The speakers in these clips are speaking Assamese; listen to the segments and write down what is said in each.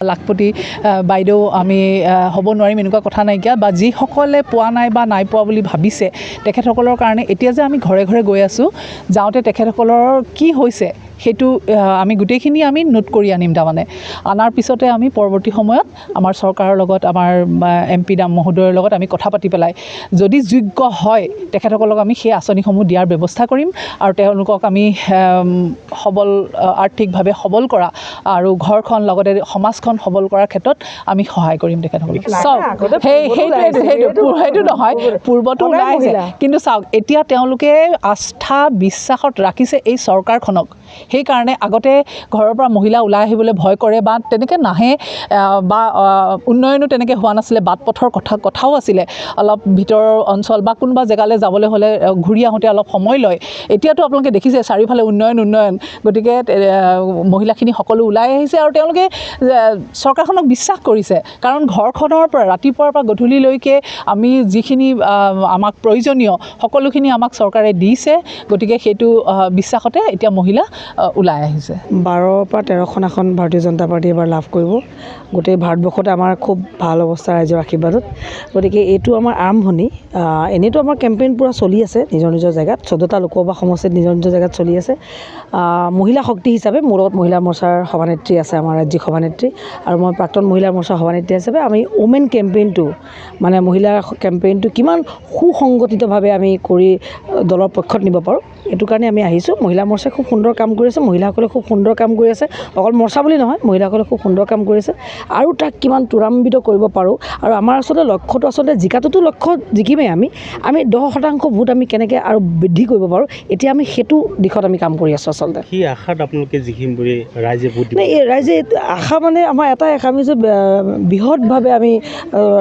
লাখপতি বাইদেউ আমি হ'ব নোৱাৰিম এনেকুৱা কথা নাইকিয়া বা যিসকলে পোৱা নাই বা নাই পোৱা বুলি ভাবিছে তেখেতসকলৰ কাৰণে এতিয়া যে আমি ঘৰে ঘৰে গৈ আছোঁ যাওঁতে তেখেতসকলৰ কি হৈছে সেইটো আমি গোটেইখিনি আমি নোট কৰি আনিম তাৰমানে আনাৰ পিছতে আমি পৰৱৰ্তী সময়ত আমাৰ চৰকাৰৰ লগত আমাৰ MP দাম মহোদয়ৰ লগত আমি কথা পাতি পেলাই যদি যোগ্য হয় তেখেতসকলক আমি সেই আঁচনিসমূহ দিয়াৰ ব্যৱস্থা কৰিম আৰু তেওঁলোকক আমি আৰ্থিকভাৱে সবল কৰা আৰু ঘৰখন লগতে সমাজখন সবল কৰাৰ ক্ষেত্ৰত আমি সহায় কৰিম তেখেতসকলক চাওক সেইটো নহয় পূৰ্বতো ওলাই আহিছে কিন্তু চাওক এতিয়া তেওঁলোকে আস্থা বিশ্বাসত ৰাখিছে এই চৰকাৰখনক সেইকাৰণে আগতে ঘৰৰ পৰা মহিলা ওলাই আহিবলৈ ভয় কৰে বা তেনেকৈ নাহে বা উন্নয়নো তেনেকৈ হোৱা নাছিলে বাট পথৰ কথাও আছিলে অলপ ভিতৰৰ অঞ্চল বা কোনোবা জেগালৈ যাবলৈ হ'লে ঘূৰি আহোঁতে অলপ সময় লয় এতিয়াতো আপোনালোকে দেখিছে চাৰিওফালে উন্নয়ন গতিকে মহিলাখিনি সকলো ওলাই আহিছে আৰু তেওঁলোকে চৰকাৰখনক বিশ্বাস কৰিছে কাৰণ ঘৰখনৰ পৰা ৰাতিপুৱাৰ পৰা গধূলিলৈকে আমি যিখিনি আমাক প্ৰয়োজনীয় সকলোখিনি আমাক চৰকাৰে দিছে গতিকে সেইটো বিশ্বাসতে এতিয়া মহিলা ওলাই আহিছে 12 পৰা 13খন আসন ভাৰতীয় জনতা পাৰ্টি এবাৰ লাভ কৰিব গোটেই ভাৰতবৰ্ষতে আমাৰ খুব ভাল অৱস্থা ৰাইজৰ আশীৰ্বাদত গতিকে এইটো আমাৰ আৰম্ভণি এনেতো আমাৰ কেম্পেইন পুৰা চলি আছে নিজৰ নিজৰ জেগাত 14টা লোকসভা সমষ্টিত নিজৰ নিজৰ জেগাত চলি আছে মহিলা শক্তি হিচাপে মোৰ লগত মহিলা মৰ্চাৰ সভানেত্ৰী আছে আমাৰ ৰাজ্যিক সভানেত্ৰী আৰু মই প্ৰাক্তন মহিলা মৰ্চাৰ সভানেত্ৰী হিচাপে আমি ওমেন কেম্পেইনটো মানে মহিলাৰ কেম্পেইনটো কিমান সুসংগঠিতভাৱে আমি কৰি দলৰ পক্ষত নিব পাৰোঁ এইটো কাৰণে আমি আহিছোঁ মহিলা মৰ্চাই খুব সুন্দৰ কাম কৰি আছে মহিলাসকলে খুব সুন্দৰ কাম কৰি আছে অকল মৰ্চা বুলি নহয় মহিলাসকলে খুব সুন্দৰ কাম কৰি আছে আৰু তাক কিমান ত্বৰান্বিত কৰিব পাৰোঁ আৰু আমাৰ আচলতে লক্ষ্যটো আচলতে জিকাটোতো লক্ষ্য জিকিমেই আমি 10% ভোট আমি কেনেকৈ আৰু বৃদ্ধি কৰিব পাৰোঁ এতিয়া আমি সেইটো দিশত আমি কাম কৰি আছোঁ আচলতে কি আশাত আপোনালোকে জিকিম বুলি ৰাইজে ভোট দিব এই ৰাইজে আশা মানে আমাৰ এটাই আশা আমি যে বৃহৎভাৱে আমি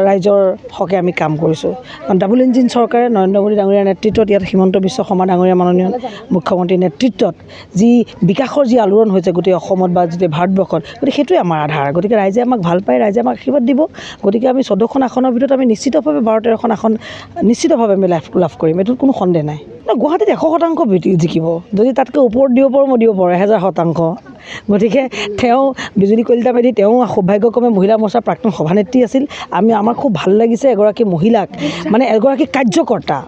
ৰাইজৰ হকে আমি কাম কৰিছোঁ কাৰণ ডাবল ইঞ্জিন চৰকাৰে নৰেন্দ্ৰ মোদী ডাঙৰীয়াৰ নেতৃত্বত ইয়াত হিমন্ত বিশ্ব শৰ্মা ডাঙৰীয়া মাননীয় মুখ্যমন্ত্ৰীৰ নেতৃত্বত যি বিকাশৰ যি আলোড়ন হৈছে গোটেই অসমত বা গোটেই ভাৰতবৰ্ষত গতিকে সেইটোৱে আমাৰ আধাৰ গতিকে ৰাইজে আমাক ভাল পায় ৰাইজে আমাক আশীৰ্বাদ দিব গতিকে আমি 14খন আসনৰ ভিতৰত আমি নিশ্চিতভাৱে 12-13খন আসন নিশ্চিতভাৱে আমি লাভ কৰিম এইটোত কোনো সন্দেহ নাই গুৱাহাটীত 100% জিকিব যদি তাতকৈ ওপৰত দিব পাৰোঁ মই দিব পাৰোঁ 1000%। গতিকে তেওঁ বিজুলী কলিতা মেধি তেওঁ সৌভাগ্যক্ৰমে মহিলা মৰ্চাৰ প্ৰাক্তন সভানেত্ৰী আছিল আমাৰ খুব ভাল লাগিছে এগৰাকী মহিলাক মানে এগৰাকী কাৰ্যকৰ্তা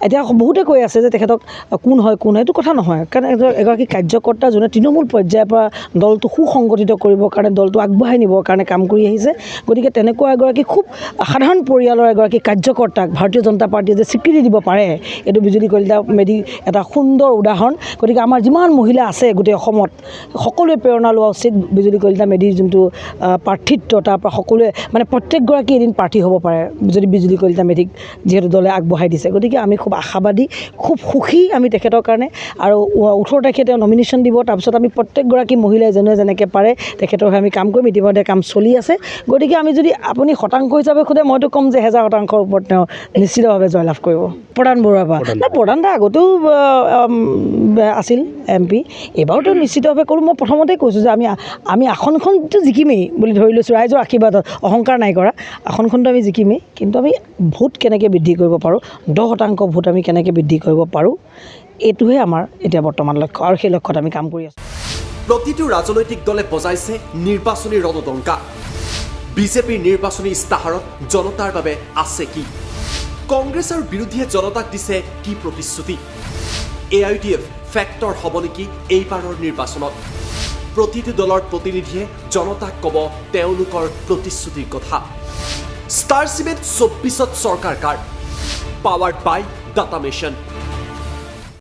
এতিয়া বহুতে কৈ আছে যে তেখেতক কোন হয় এইটো কথা নহয় কাৰণ এগৰাকী কাৰ্যকৰ্তা যোনে তৃণমূল পৰ্যায়ৰ পৰা দলটো সুসংগঠিত কৰিবৰ কাৰণে দলটো আগবঢ়াই নিবৰ কাৰণে কাম কৰি আহিছে গতিকে তেনেকুৱা এগৰাকী খুব সাধাৰণ পৰিয়ালৰ এগৰাকী কাৰ্যকৰ্তাক ভাৰতীয় জনতা পাৰ্টীয়ে যে স্বীকৃতি দিব পাৰে এইটো বিজুলী কলিতা মেধি এটা সুন্দৰ উদাহৰণ গতিকে আমাৰ যিমান মহিলা আছে গোটেই অসমত সকলোৱে প্ৰেৰণা লোৱা উচিত বিজুলী কলিতা মেধিৰ যোনটো প্ৰাৰ্থিত্ব তাৰ পৰা সকলোৱে মানে প্ৰত্যেকগৰাকী এদিন প্ৰাৰ্থী হ'ব পাৰে যদি বিজুলী কলিতা মেধিক যিহেতু দলে আগবঢ়াই দিছে গতিকে আমি খুব আশাবাদী খুব সুখী আমি তেখেতৰ কাৰণে আৰু 18 তাৰিখে তেওঁ নমিনেশ্যন দিব তাৰপিছত আমি প্ৰত্যেকগৰাকী মহিলাই যেনেকৈ পাৰে তেখেতৰ হৈ আমি কাম কৰিম ইতিমধ্যে কাম চলি আছে গতিকে আমি যদি আপুনি শতাংশ হিচাপে সোধে মইতো ক'ম যে 1000%ৰ ওপৰত তেওঁ নিশ্চিতভাৱে জয়লাভ কৰিব প্ৰধান বৰুৱাৰ পৰা প্ৰধান দা আগতেও আছিল MP এইবাৰতো নিশ্চিতভাৱে কৰোঁ মই প্ৰথমতে কৈছোঁ যে আমি আসনখনটো জিকিমেই বুলি ধৰি লৈছোঁ ৰাইজৰ আশীৰ্বাদত অহংকাৰ নাই কৰা আসনখনটো আমি জিকিমেই কিন্তু আমি ভোট কেনেকৈ বৃদ্ধি কৰিব পাৰোঁ 10% ভোট আমি কেনেকৈ বৃদ্ধি কৰিব পাৰোঁ এইটোহে আমাৰ এতিয়া বৰ্তমান লক্ষ্য আৰু সেই লক্ষ্যত আমি কাম কৰি আছোঁ প্ৰতিটো ৰাজনৈতিক দলে বজাইছে নিৰ্বাচনী ৰণদংকা বিজেপিৰ নিৰ্বাচনী ইস্তাহাৰত জনতাৰ বাবে আছে কি কংগ্ৰেছ আৰু বিৰোধীয়ে জনতাক দিছে কি প্ৰতিশ্ৰুতি AIUDF ফেক্টৰ হ'ব নেকি এইবাৰৰ নিৰ্বাচনত প্ৰতিটো দলৰ প্ৰতিনিধিয়ে জনতাক ক'ব তেওঁলোকৰ প্ৰতিশ্ৰুতিৰ কথা ষ্টাৰ চিমেণ্ট 24ত চৰকাৰ কাৰ পাৱাৰ্ড বাই ডাটা মিছন